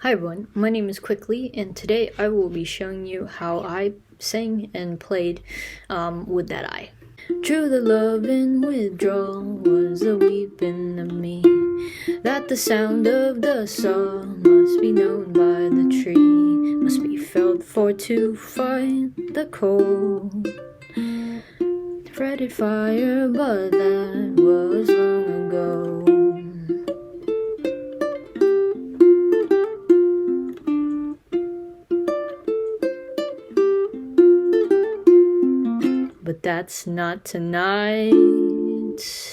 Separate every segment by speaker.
Speaker 1: Hi everyone, my name is Quickly, and today I will be showing you how I sang and played With That Eye. True, the love and withdrawal was the weeping of me, that the sound of the saw must be known by the tree, must be felt for to find the cold. Fretted fire, but that was long ago. But that's not tonight,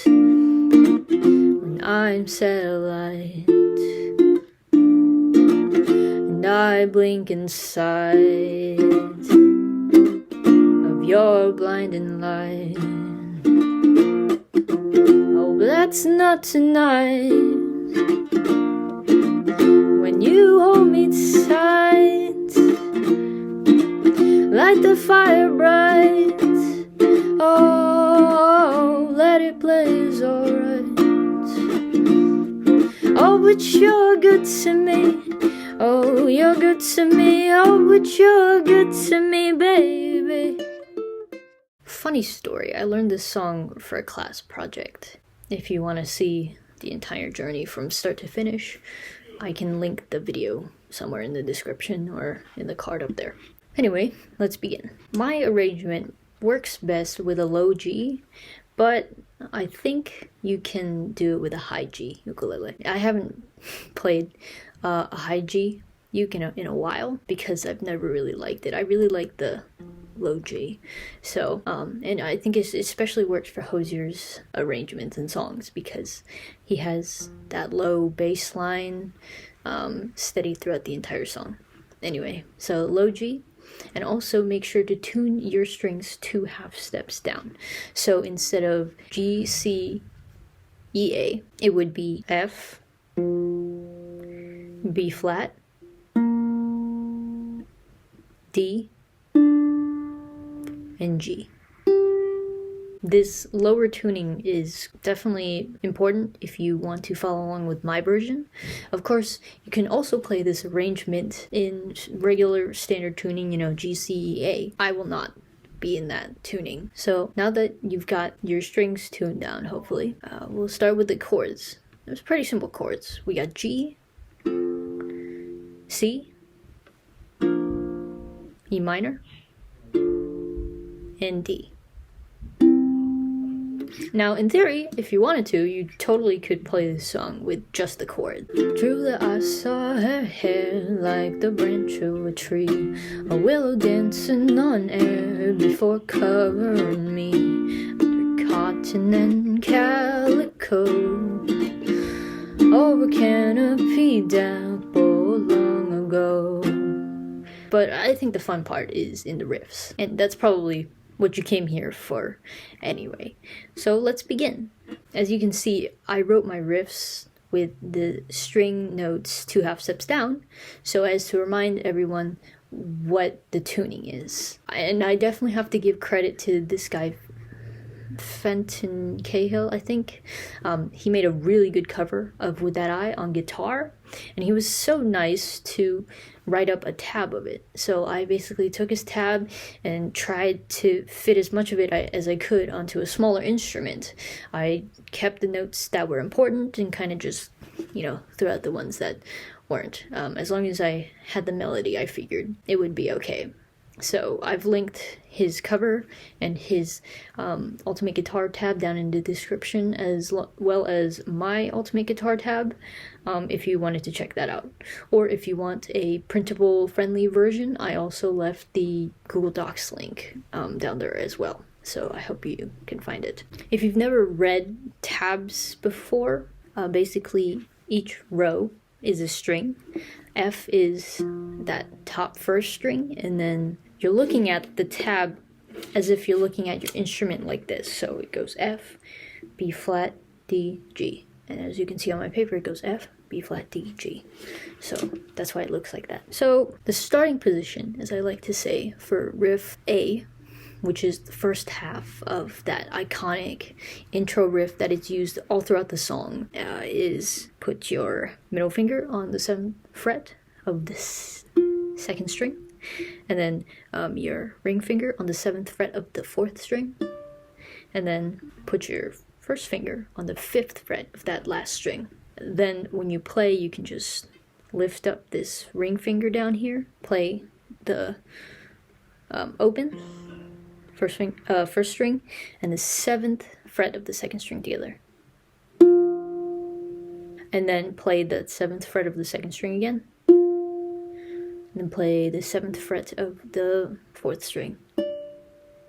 Speaker 1: when I'm satellite, and I blink inside of your blinding light. Oh, but that's not tonight, when you hold me tight, light the fire bright. Oh, let it blaze, alright. Oh, but you're good to me. Oh, you're good to me. Oh, but you're good to me, baby. Funny story, I learned this song for a class project. If you want to see the entire journey from start to finish, I can link the video somewhere in the description or in the card up there. Anyway, let's begin. My arrangement works best with a low G, but I think you can do it with a high G ukulele. I haven't played a high G uke in a while because I've never really liked it. I really like the low G. So, and I think it especially works for Hozier's arrangements and songs because he has that low bass line steady throughout the entire song. Anyway, so low G. And also make sure to tune your strings 2 half steps down. So instead of G, C, E, A, it would be F, B flat, D, and G. This lower tuning is definitely important if you want to follow along with my version. Of course, you can also play this arrangement in regular standard tuning, G, C, E, A. I will not be in that tuning. So now that you've got your strings tuned down, hopefully, we'll start with the chords. It's pretty simple chords. We got G, C, E minor, and D. Now, in theory, if you wanted to, you totally could play this song with just the chord. Truly, I saw her hair like the branch of a tree, a willow dancing on air before covering me under cotton and calico, over canopy dapple long ago. But I think the fun part is in the riffs, and that's probably what you came here for anyway. So let's begin. As you can see, I wrote my riffs with the string notes 2 half steps down, so as to remind everyone what the tuning is. And I definitely have to give credit to this guy, Fenton Cahill, I think. He made a really good cover of With That Eye on guitar, and he was so nice to write up a tab of it. So I basically took his tab and tried to fit as much of it as I could onto a smaller instrument. I kept the notes that were important and kind of just, threw out the ones that weren't. As long as I had the melody, I figured it would be okay. So I've linked his cover and his Ultimate Guitar tab down in the description, as well as my Ultimate Guitar tab, if you wanted to check that out. Or if you want a printable friendly version, I also left the Google Docs link down there as well. So I hope you can find it. If you've never read tabs before, basically each row is a string. F is that top first string, and then you're looking at the tab as if you're looking at your instrument like this. So it goes F, B flat, D, G. And as you can see on my paper, it goes F, B flat, D, G. So that's why it looks like that. So the starting position, as I like to say, for riff A, which is the first half of that iconic intro riff that is used all throughout the song, is put your middle finger on the 7th fret of the second string, and then your ring finger on the 7th fret of the 4th string, and then put your first finger on the 5th fret of that last string. Then when you play, you can just lift up this ring finger down here, play the open first string and the 7th fret of the 2nd string together, and then play the 7th fret of the 2nd string again, and then play the 7th fret of the 4th string.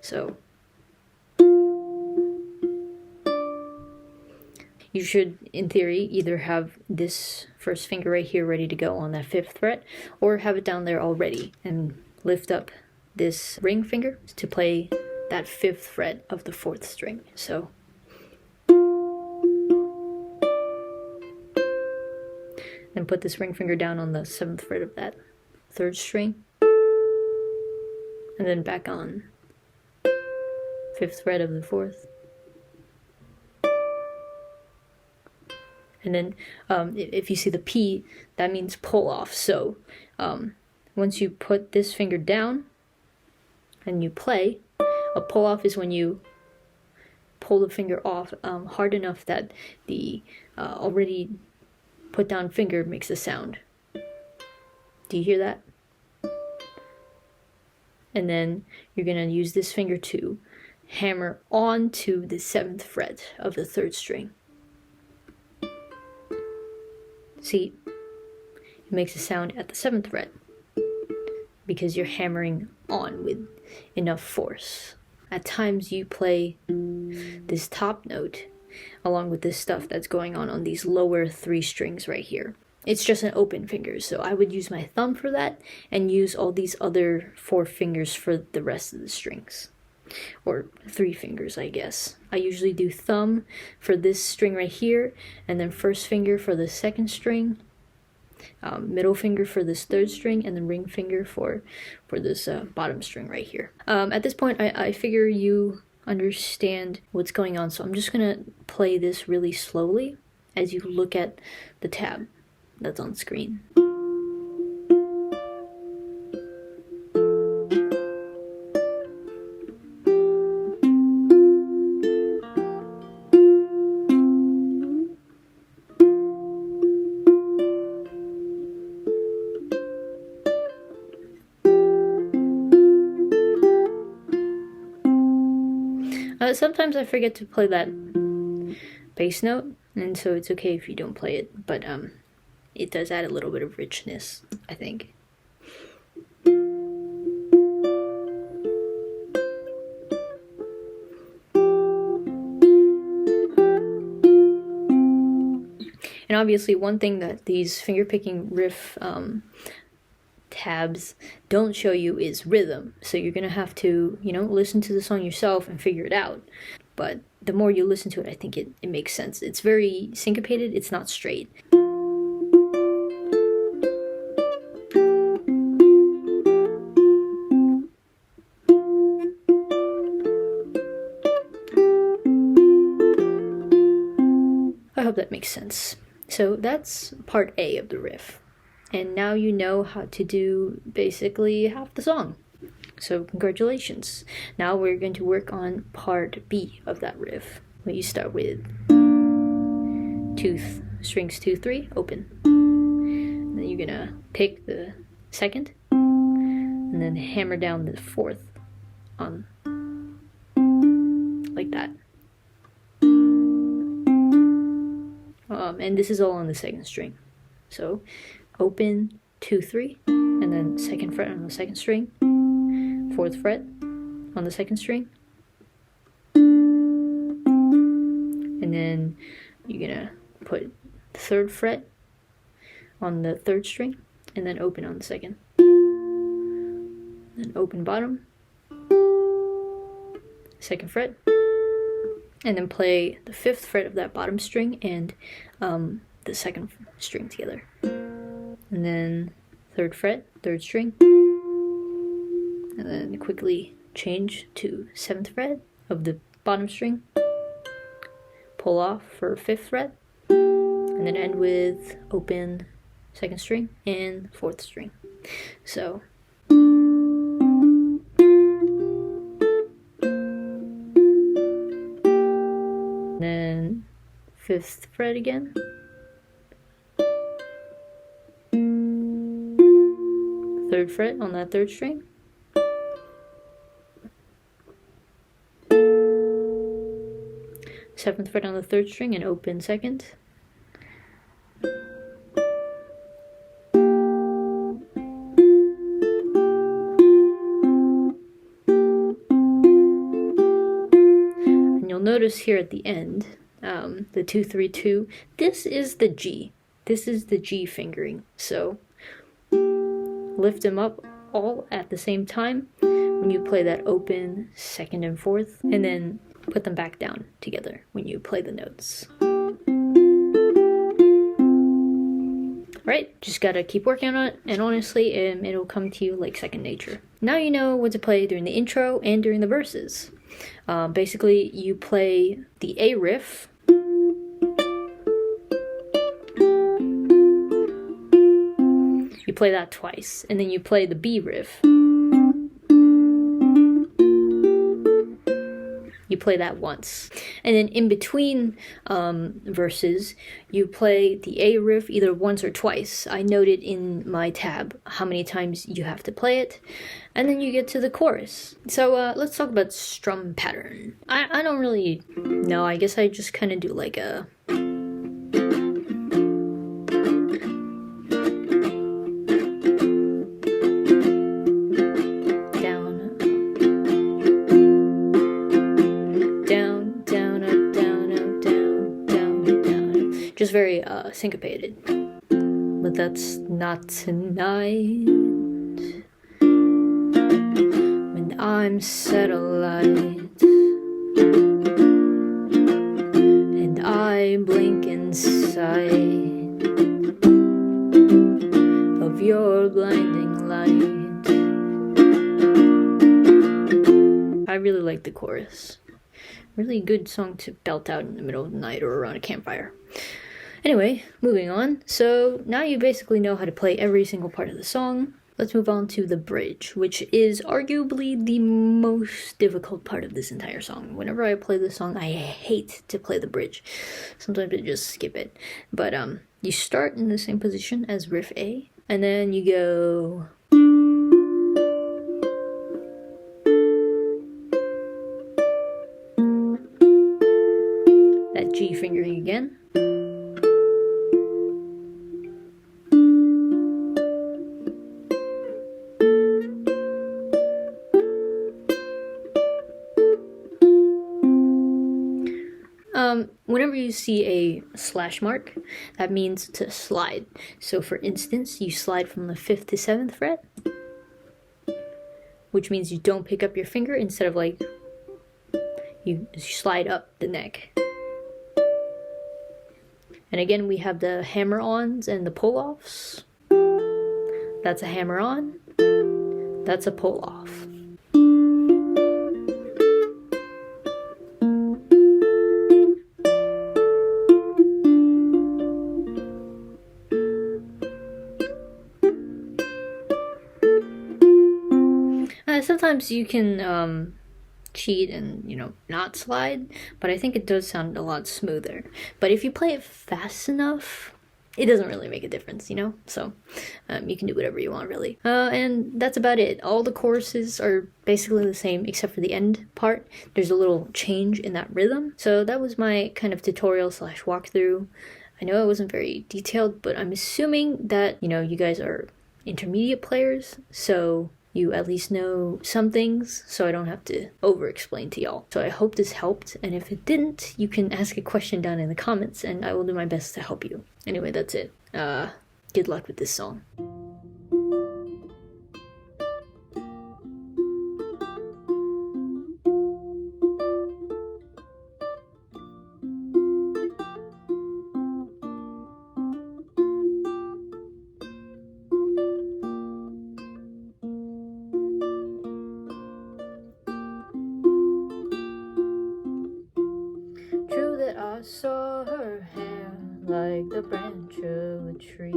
Speaker 1: So you should, in theory, either have this first finger right here ready to go on that 5th fret, or have it down there already and lift up this ring finger to play that 5th fret of the 4th string. So then put this ring finger down on the 7th fret of that 3rd string, and then back on 5th fret of the 4th. And then if you see the P, that means pull off. So once you put this finger down and you play, a pull off is when you pull the finger off hard enough that the already put down finger makes a sound. Do you hear that? And then you're going to use this finger to hammer onto the 7th fret of the 3rd string. See, it makes a sound at the 7th fret because you're hammering on with enough force. At times you play this top note along with this stuff that's going on these lower 3 strings right here. It's just an open finger, so I would use my thumb for that and use all these other 4 fingers for the rest of the strings. Or 3 fingers, I guess. I usually do thumb for this string right here, and then first finger for the 2nd string, middle finger for this 3rd string, and then ring finger for this bottom string right here. At this point, I figure you understand what's going on, so I'm just gonna play this really slowly as you look at the tab that's on screen. Sometimes I forget to play that bass note, and so it's okay if you don't play it, but it does add a little bit of richness, I think. And obviously one thing that these fingerpicking riff tabs don't show you is rhythm, so you're gonna have to, listen to the song yourself and figure it out. But the more you listen to it, I think it makes sense. It's very syncopated, it's not straight. I hope that makes sense. So that's part A of the riff. And now you know how to do basically half the song. So congratulations. Now we're going to work on part B of that riff. Where you start with strings 2, 3, open. And then you're gonna pick the 2nd, and then hammer down the 4th on like that. And this is all on the 2nd string. So open 2, 3, and then 2nd fret on the 2nd string, 4th fret on the 2nd string, and then you're gonna put the 3rd fret on the 3rd string, and then open on the 2nd, then open bottom, 2nd fret, and then play the 5th fret of that bottom string and the 2nd string together. And then 3rd fret, 3rd string, and then quickly change to 7th fret of the bottom string, pull off for 5th fret, and then end with open 2nd string, and 4th string. So then 5th fret again, 3rd fret on that 3rd string, 7th fret on the 3rd string and open 2nd, and you'll notice here at the end, the 2-3-2, this is the G. This is the G fingering. So lift them up all at the same time when you play that open 2nd and 4th, and then put them back down together when you play the notes. Right, just gotta keep working on it, and honestly, it'll come to you like second nature. Now you know what to play during the intro and during the verses. Basically, you play the A riff, you play that twice, and then you play the B riff. You play that once. And then in between verses, you play the A riff either once or twice. I noted in my tab how many times you have to play it. And then you get to the chorus. So let's talk about strum pattern. I don't really know. I guess I just kind of do like a... just very syncopated. But that's not tonight. When I'm satellite and I blink inside of your blinding light. I really like the chorus. Really good song to belt out in the middle of the night or around a campfire. Anyway, moving on. So now you basically know how to play every single part of the song. Let's move on to the bridge, which is arguably the most difficult part of this entire song. Whenever I play this song, I hate to play the bridge. Sometimes I just skip it. But you start in the same position as riff A, and then you go... that G fingering again. Whenever you see a slash mark, that means to slide. So for instance, you slide from the 5th to 7th fret, which means you don't pick up your finger. Instead of like, you slide up the neck. And again, we have the hammer-ons and the pull-offs. That's a hammer-on. That's a pull-off. Sometimes you can cheat and, not slide, but I think it does sound a lot smoother. But if you play it fast enough, it doesn't really make a difference, So you can do whatever you want, really. And that's about it. All the choruses are basically the same except for the end part. There's a little change in that rhythm. So that was my kind of tutorial / walkthrough. I know it wasn't very detailed, but I'm assuming that, you guys are intermediate players, so you at least know some things, so I don't have to over-explain to y'all. So I hope this helped, and if it didn't, you can ask a question down in the comments, and I will do my best to help you. Anyway, that's it. Good luck with this song. I saw her hair like the branch of a tree.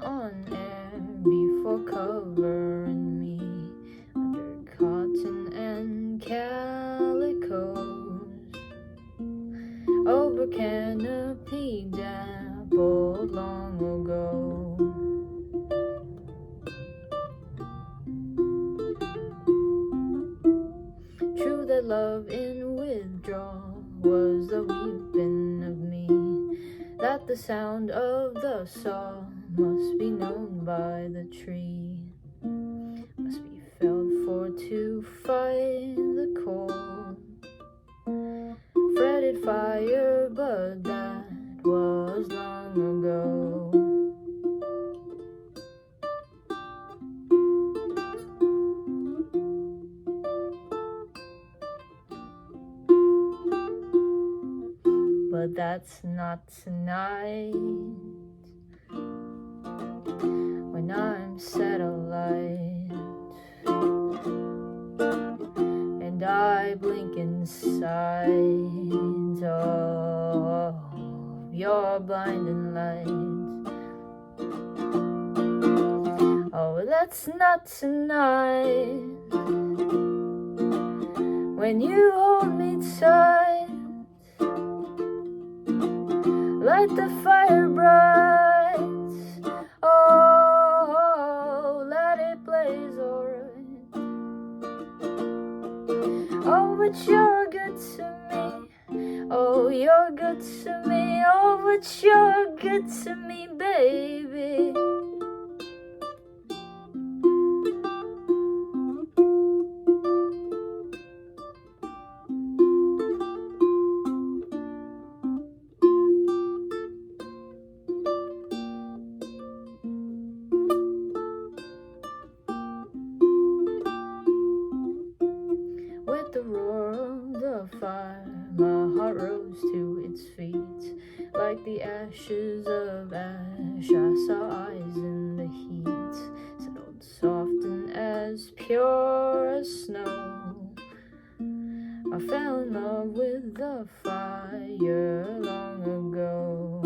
Speaker 1: on air before covering me under cotton and calicos, over canopy dappled long ago. True that love in withdrawal was the weeping of me, that the sound of the saw must be known by the tree, must be felt for to fight the cold. Fretted fire, but that was long ago. But that's not tonight. When I'm satellite and I blink inside of your blinding lights. Oh, that's not tonight. When you hold me tight, light the fire bright. Oh, let it blaze alright. Oh, but you're good to me. Oh, you're good to me. Oh, but you're good to me, baby. With the roar of the fire, my heart rose to its feet. Like the ashes of ash, I saw eyes in the heat, settled soft and as pure as snow. I fell in love with the fire long ago.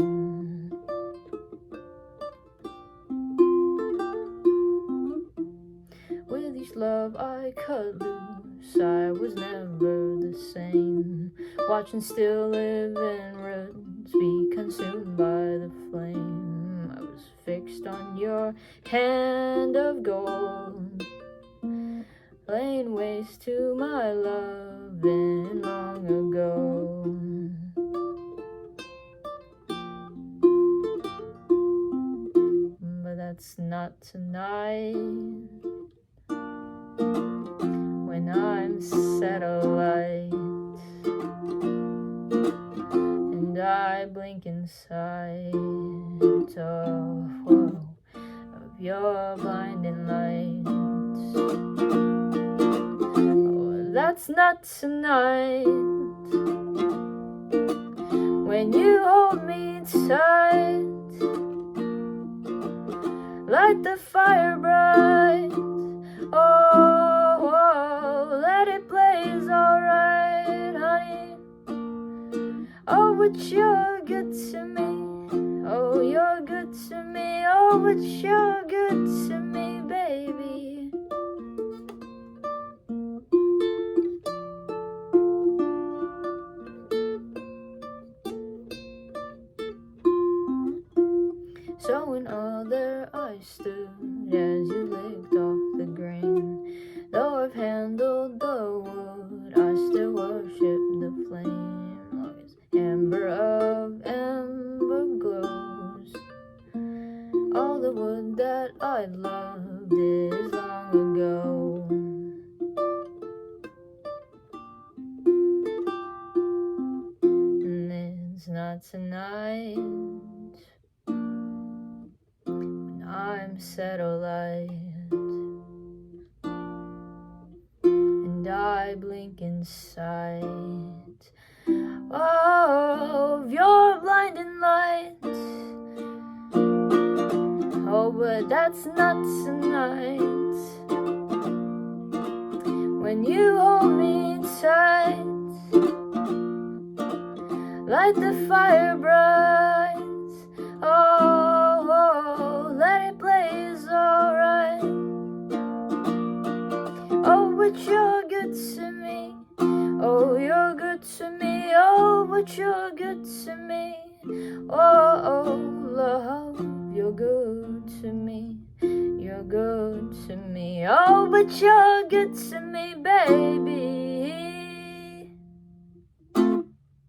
Speaker 1: With each love I cut loose, I was never the same, watching still living roots be consumed by the flame. I was fixed on your hand of gold, laying waste to my loving long ago. But that's not tonight. When I'm satellite and I blink inside of your blinding lights. Oh, that's not tonight. When you hold me tight, light the fire bright. Oh, let it blaze alright, honey. Oh, but you're good to me. Oh, you're good to me. Oh, but you're good to me, baby. So in other I stood as you licked off the grain. Though I've handled the wood, I still worship the flame. Long as amber of ember glows, all the wood that I loved is long ago. And it's not tonight. I'm satellite and I blink inside of your blinding lights. Oh, but that's not tonight. When you hold me tight, light the fire bright. Oh, let it but you're good to me. Oh, love, you're good to me. You're good to me. Oh, but you're good to me, baby.